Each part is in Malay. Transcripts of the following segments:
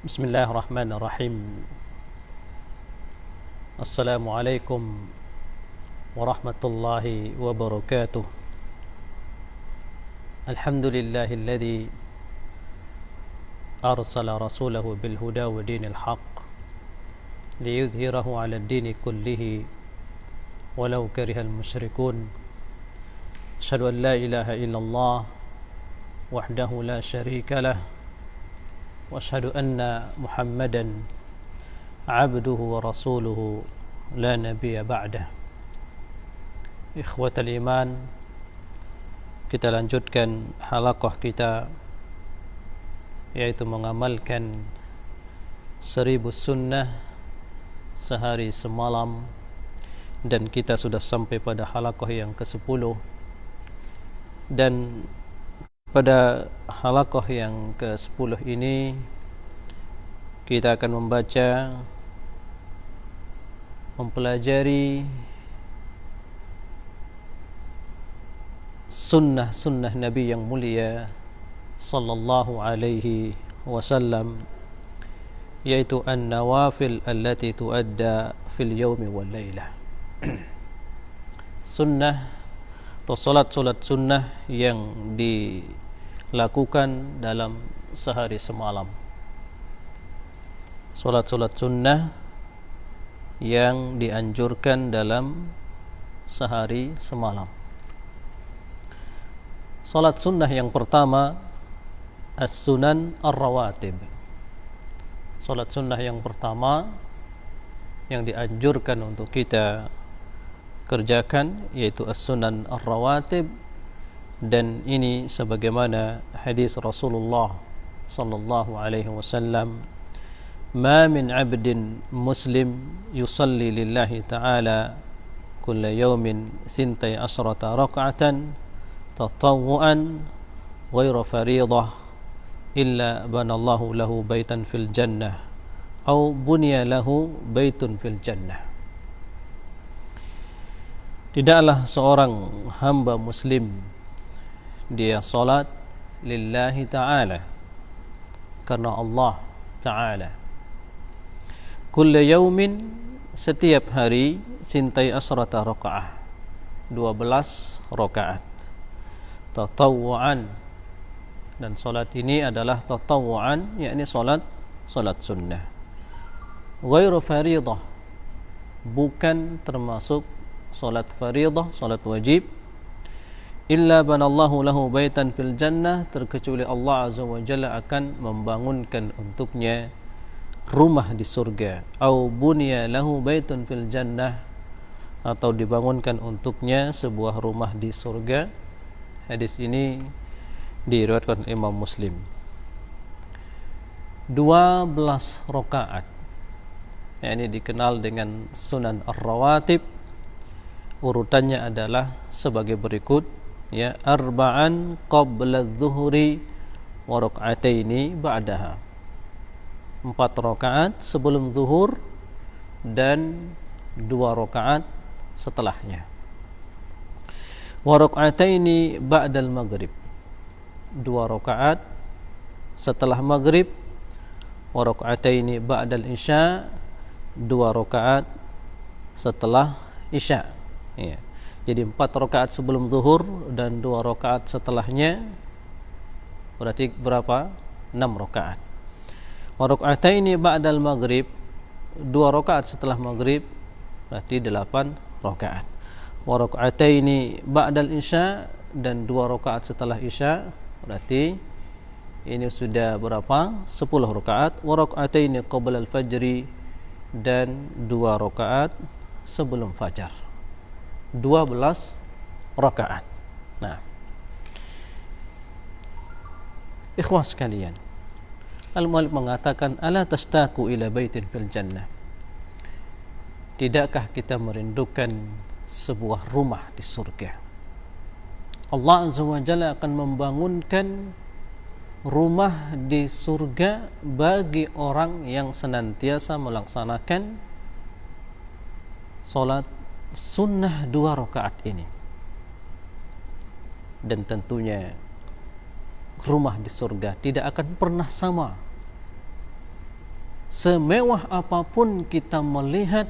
بسم الله الرحمن الرحيم. السلام عليكم ورحمة الله وبركاته. الحمد لله الذي أرسل رسوله بالهدى ودين الحق ليظهره على الدين كله ولو كره المشركون. أشهد أن لا إله إلا الله وحده لا شريك له وأشهد أن محمدا عبده ورسوله لا نبي بعده. Ikhwatal iman, kita lanjutkan halaqah kita, yaitu mengamalkan 1000 sunnah sehari semalam, dan kita sudah sampai pada halaqah yang ke-10. Dan pada halaqah yang ke-10 ini kita akan membaca, mempelajari sunnah-sunnah Nabi yang mulia sallallahu alaihi wasallam, yaitu an-nawafil allati tuadda fil yawmi wal laylah. Sunnah atau solat-solat sunnah yang dilakukan dalam sehari semalam. Solat-solat sunnah yang dianjurkan dalam sehari semalam. Solat sunnah yang pertama, as-sunan ar-rawatib. Solat sunnah yang pertama yang dianjurkan untuk kita kerjakan yaitu as-sunan ar-rawatib, dan ini sebagaimana hadis Rasulullah sallallahu alaihi wasallam, ma min 'abdin muslim yusalli lillahi ta'ala kulla yawmin 12 rak'atan tatawwu'an ghairu fariidah illa banallahu lahu baitan fil jannah aw bunya lahu baitun fil jannah. Tidaklah seorang hamba muslim dia salat lillahi ta'ala, karena Allah ta'ala, kulla yaumin, setiap hari, sintai asrata raka'ah, 12 rakaat, tatawu'an, dan salat ini adalah tatawu'an, yakni salat sunnah, ghairu fariidah, bukan termasuk salat fariidah, salat wajib, illa banallahu lahu baitan fil jannah, terkecuali Allah azza wa jalla akan membangunkan untuknya rumah di surga, au bunya lahu baitun fil jannah, atau dibangunkan untuknya sebuah rumah di surga. Hadis ini diriwayatkan Imam Muslim. 12 rakaat, yakni dikenal dengan sunan ar-rawatib. Urutannya adalah sebagai berikut, ya, arba'an qabla adh-dhuhri wa rak'ataini ba'daha. 4 rakaat sebelum zuhur dan 2 rakaat setelahnya. Wa rak'ataini ba'dal maghrib, 2 rakaat setelah maghrib. Wa rak'ataini ba'dal isya, 2 rakaat setelah isya. Ya. Jadi 4 rakaat sebelum zuhur dan 2 rakaat setelahnya, berarti berapa? 6 rakaat. Wa rak'ataini ba'dal maghrib, 2 rakaat setelah maghrib, berarti 8 rakaat. Wa rak'ataini ba'dal isya, dan 2 rakaat setelah isya, berarti ini sudah berapa? 10 rakaat. Wa rak'ataini qabla al-fajri, dan 2 rakaat sebelum fajar, 12 rakaat. Nah, ikhwah sekalian, al-muallif mengatakan, ala tastaqu ila baitin fil jannah, tidakkah kita merindukan sebuah rumah di surga? Allah azza wa jalla akan membangunkan rumah di surga bagi orang yang senantiasa melaksanakan salat sunnah 2 rakaat ini. Dan tentunya rumah di surga tidak akan pernah sama semewah apapun kita melihat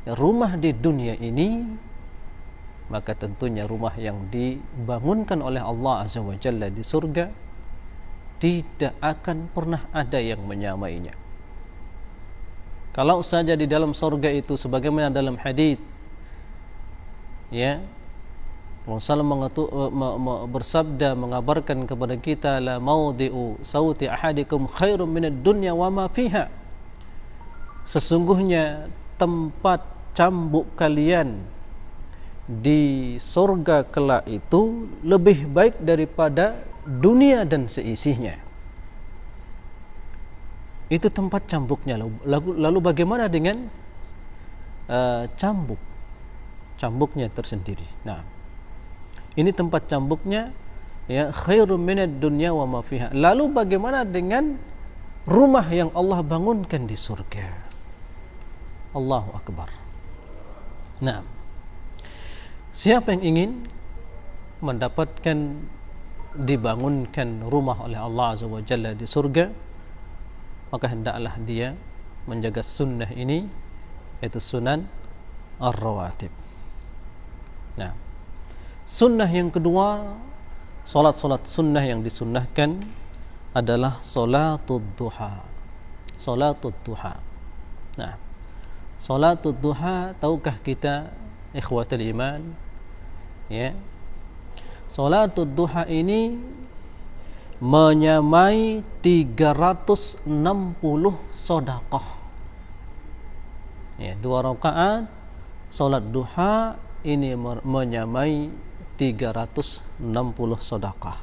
rumah di dunia ini, maka tentunya rumah yang dibangunkan oleh Allah Azza wa Jalla di surga tidak akan pernah ada yang menyamainya. Kalau saja di dalam surga itu sebagaimana dalam hadis, ya, Rasulullah bersabda mengabarkan kepada kita, la maudi'u sauti ahadikum khairum minad dunya wa ma fiha. Sesungguhnya tempat cambuk kalian di surga kelak itu lebih baik daripada dunia dan seisinya. Itu tempat cambuknya. Lalu bagaimana dengan cambuknya tersendiri? Nah, ini tempat cambuknya, ya, khairum minad dunya wa ma fiha. Lalu bagaimana dengan rumah yang Allah bangunkan di surga? Allahu akbar. Nah, siapa yang ingin mendapatkan dibangunkan rumah oleh Allah Azza wa Jalla di surga, maka hendaklah dia menjaga sunnah ini, yaitu sunan ar-rawatib. Nah, sunnah yang kedua, solat-solat sunnah yang disunnahkan adalah solatul duha. Solatul duha. Nah, solatul duha, tahukah kita ikhwatul iman, ya, solatul duha ini menyamai 360 sedekah. Ya, 2 rakaat solat duha ini menyamai 360 sedekah.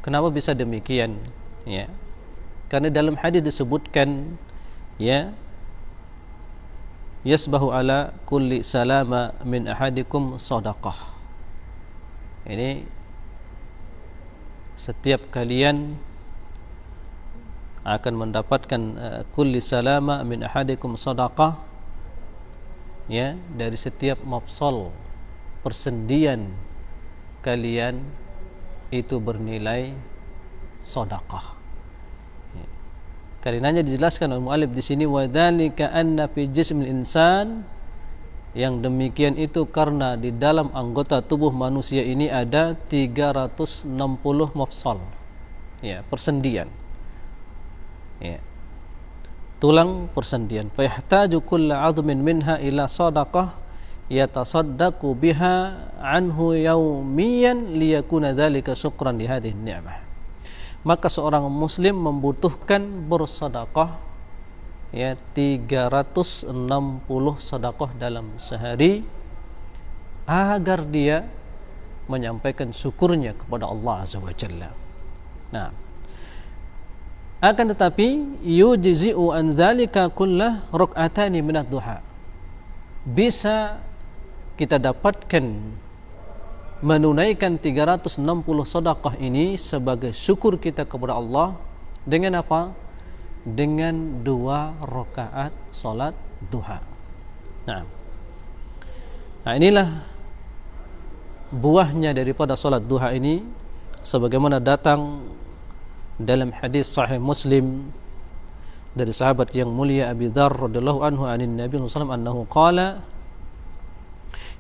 Kenapa bisa demikian? Ya, karena dalam hadis disebutkan, ya, yasbahu ala kulli salama min ahadikum sadaqah. Ini setiap kalian akan mendapatkan kulli salama min ahadikum sadaqah, ya, dari setiap mafsal persendian kalian itu bernilai sedekah. Karenanya dijelaskan oleh muallif di sini, wa dzalika anna fi jismil insan, yang demikian itu karena di dalam anggota tubuh manusia ini ada 360 mafsal, ya, persendian, ya, tulang persendian. Fa yahtaju kullu 'admin minha ila sadaqah yatasaddaqu biha anhu yawmiyan liyakuna dzalika syukran li hadhihi ni'mah. Maka seorang muslim membutuhkan bersedekah, ya, 360 sedekah dalam sehari agar dia menyampaikan syukurnya kepada Allah Azza wa Jalla. Nah, akan tetapi yujzi'u an dzalika kullah rak'atani minad duha. Bisa kita dapatkan menunaikan 360 sedekah ini sebagai syukur kita kepada Allah dengan apa? Dengan 2 rakaat salat duha. Nah, inilah buahnya daripada salat duha ini, sebagaimana datang dalam hadis sahih Muslim dari sahabat yang mulia Abi Dzar radhiyallahu anhu anin Nabi sallallahu alaihi wasallam annahu qala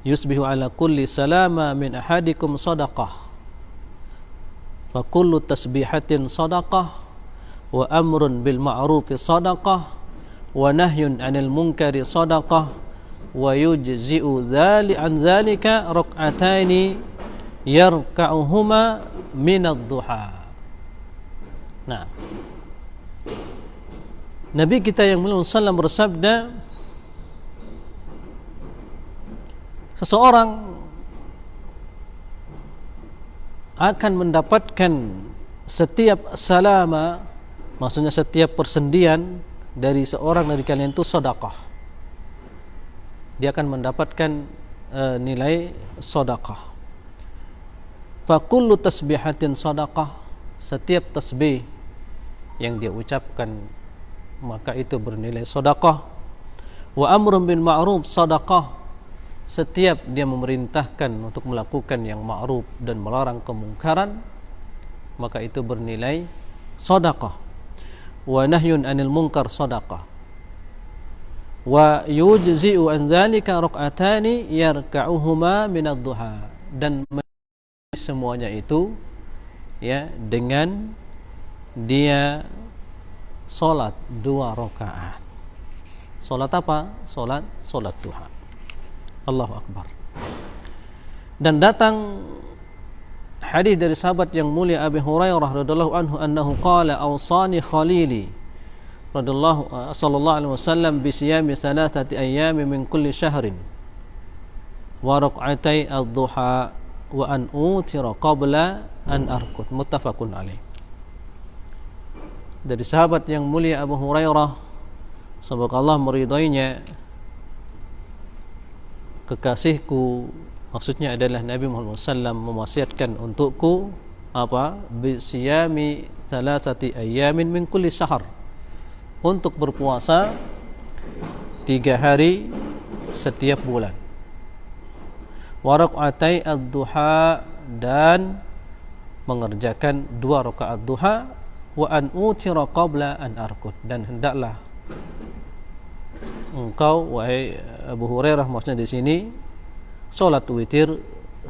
yusbihu ala kulli salama min ahadikum sadaqah fa kullu tasbihatin sadaqah wa amrun bil ma'rufi sadaqah wa nahyun 'anil munkari sadaqah wa yujzi'u an dzalika rak'ataini yarka'uhuma min ad-duha. Nah, Nabi kita yang mulia sallallahu bersabda, seseorang akan mendapatkan setiap salama, maksudnya setiap persendian dari seorang dari kalian itu sedekah. Dia akan mendapatkan nilai sedekah. Fa kullu tasbihatin sedekah, setiap tasbih yang dia ucapkan maka itu bernilai sedekah. Wa amrun bil ma'ruf sedekah, setiap dia memerintahkan untuk melakukan yang ma'ruf dan melarang kemungkaran, maka itu bernilai sedekah. wa nahyun 'anil munkar shadaqah. Wa yujzi'u an dzalika rak'atani yarka'uhuma min ad-duha. Dan semuanya itu ya dengan dia salat 2 rakaat. Salat apa? Salat duha. Allahu akbar. Dan datang hadis dari sahabat yang mulia Abi Hurairah radhiyallahu anhu annahu qala awsani khalili radhiyallahu sallallahu alaihi wasallam bi siyami 3 ayyamin min kulli syahrin wa rak'atai ad-duha wa an utira qabla an arqud. Muttafaqun alaih. Dari sahabat yang mulia Abu Hurairah, semoga Allah meridainya, kekasihku, maksudnya adalah Nabi Muhammad SAW, mewasiatkan untukku apa? Bisiyami 3 ayyamin min kulli syahr, untuk berpuasa 3 hari setiap bulan. Wa rak'atai ad-duha, dan mengerjakan 2 rakaat duha. Wa an utira qabla an arqud, dan hendaklah engkau wahai Abu Hurairah, maksudnya di sini salat witir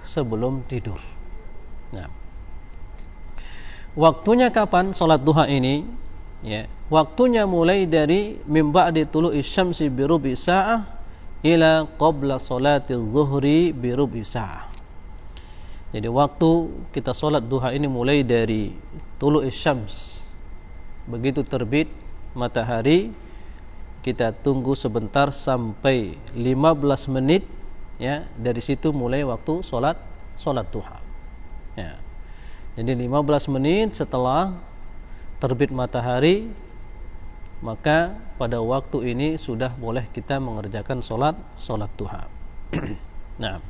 sebelum tidur. Nah, waktunya kapan salat duha ini? Ya, waktunya mulai dari min ba'di tulu'i syamsi bi rubi sa'ah ila qabla salati zuhri bi rubi sa'ah. Jadi waktu kita salat duha ini mulai dari tulu'i syams, begitu terbit matahari, kita tunggu sebentar sampai 15 menit ya, dari situ mulai waktu salat duha. Ya. Jadi 15 menit setelah terbit matahari, maka pada waktu ini sudah boleh kita mengerjakan salat duha. Nah,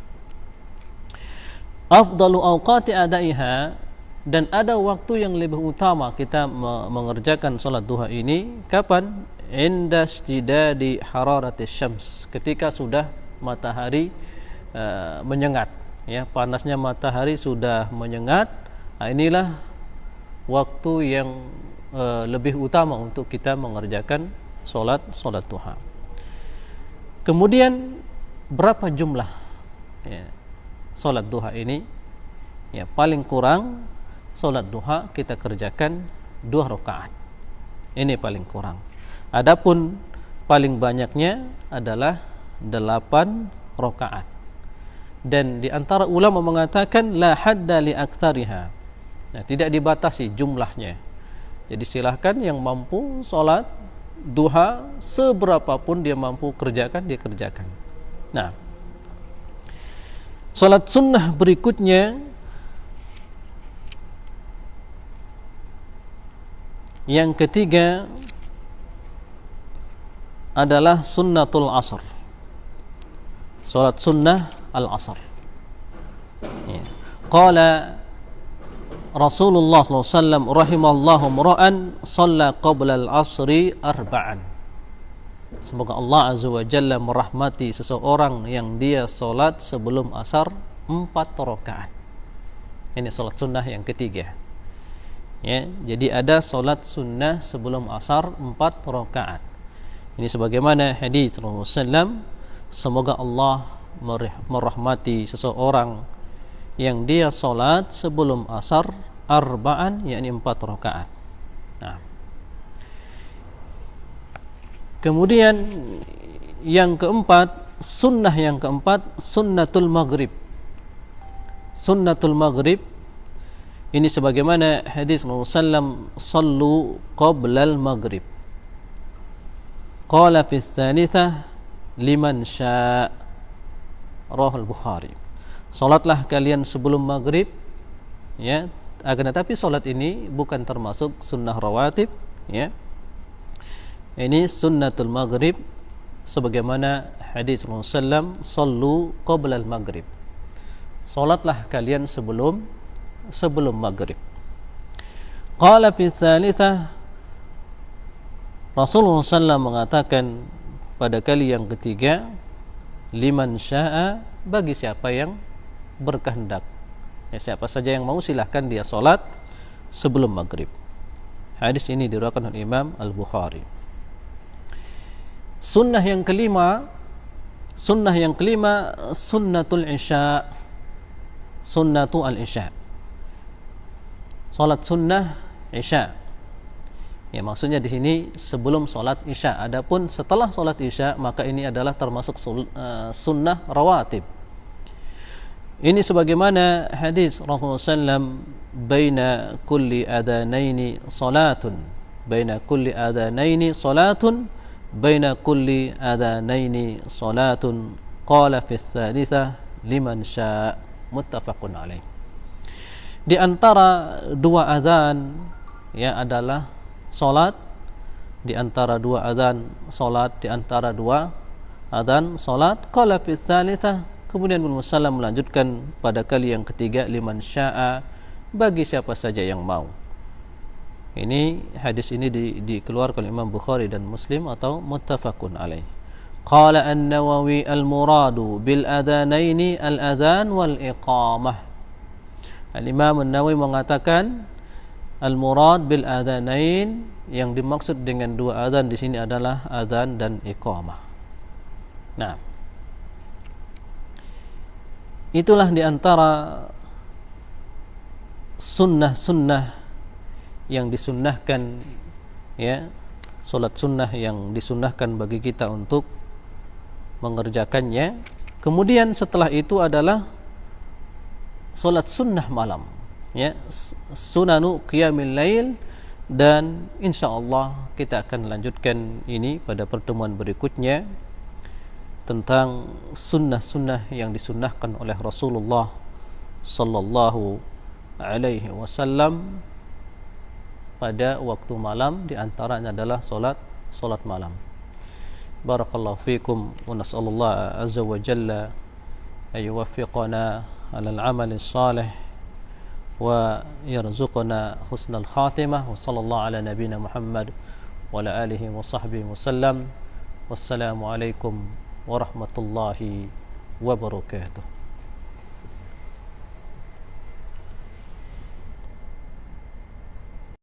afdalu awqati adaiha, dan ada waktu yang lebih utama kita mengerjakan salat duha ini kapan? Inda istidadi hararatis syams, ketika sudah matahari menyengat ya, panasnya matahari sudah menyengat. Nah, inilah waktu yang lebih utama untuk kita mengerjakan salat duha. Kemudian berapa jumlah ya, salat duha ini? Ya, paling kurang salat duha kita kerjakan 2 rakaat. Ini paling kurang. Adapun paling banyaknya adalah 8 rakaat. Dan di antara ulama mengatakan la hadda li aktsariha. Nah, tidak dibatasi jumlahnya. Jadi silahkan yang mampu salat duha seberapapun dia mampu kerjakan, dia kerjakan. Nah, salat sunnah berikutnya yang ketiga adalah sunnatul asr. Salat sunnah al-asr. Ya. Qala Rasulullah SAW rahimallahu mra'an shalla qabla al-asri 4. Semoga Allah Azza wa Jalla merahmati seseorang yang dia salat sebelum asar 4 rakaat. Ini salat sunnah yang ketiga. Ya, jadi ada salat sunnah sebelum asar 4 rakaat. Ini sebagaimana hadis Rasulullah SAW, semoga Allah merahmati seseorang yang dia salat sebelum asar 4, yakni 4 rakaat. Nah, kemudian yang keempat, sunnah yang keempat, sunnatul maghrib. Sunnatul maghrib ini sebagaimana hadis Rasulullah SAW, sallu qabla al-maghrib. Qala fi tsanitsah liman syaa, rawahul Bukhari. Salatlah kalian sebelum maghrib ya, akan tetapi salat ini bukan termasuk sunnah rawatib ya. Ini sunnatul maghrib sebagaimana hadis Rasulullah SAW, sallu qabla al-maghrib. Salatlah kalian sebelum maghrib. Qala fi tsalitsah, Rasulullah SAW mengatakan pada kali yang ketiga, liman syaa, bagi siapa yang berkehendak ya, siapa saja yang mau silahkan dia salat sebelum maghrib. Hadis ini diriwayatkan oleh Imam Al-Bukhari. Sunnah yang kelima, sunnatul isya. Sunnatul isya. Salat sunnah isya. Ya, maksudnya di sini sebelum salat isya. Adapun setelah salat isya, maka ini adalah termasuk sunnah rawatib. Ini sebagaimana hadis Rasulullah SAW, baina kulli adanaini salatun, baina kulli adanaini salatun, baina kulli adanaini salatun, qala fi tsalitsah liman syaa, muttafaqun alaih. Di antara dua azan ya adalah salat, di antara dua azan salat, di antara dua azan salat, qala fi tsalitsah. Kemudian Rasulullah SAW melanjutkan pada kali yang ketiga, liman syaa, bagi siapa saja yang mau. Ini hadis ini dikeluarkan oleh Imam Bukhari dan Muslim atau muttafaqun alaih. Qala an-Nawawi al-muradu bil adanaini al-adhan wal iqamah. Al-Imam an-Nawawi mengatakan al-murad bil adanain, yang dimaksud dengan dua adhan di sini adalah adhan dan iqamah. Nah, itulah di antara sunnah-sunnah yang disunnahkan, ya, solat sunnah yang disunnahkan bagi kita untuk mengerjakannya. Kemudian setelah itu adalah solat sunnah malam, ya, sunanu qiyamil lail, dan insyaallah kita akan lanjutkan ini pada pertemuan berikutnya tentang sunnah-sunnah yang disunnahkan oleh Rasulullah sallallahu alaihi wasallam pada waktu malam, di antaranya adalah salat malam. Barakallahu fikum wa nas'alullah azza wa jalla ay yuwaffiqana 'ala al-'amal as-salih wa yarzuqana husnal khatimah. Wa sallallahu ala nabiyyina Muhammad wa ala alihi wa sahbihi wa sallam. Wassalamu alaikum warahmatullahi wabarakatuh.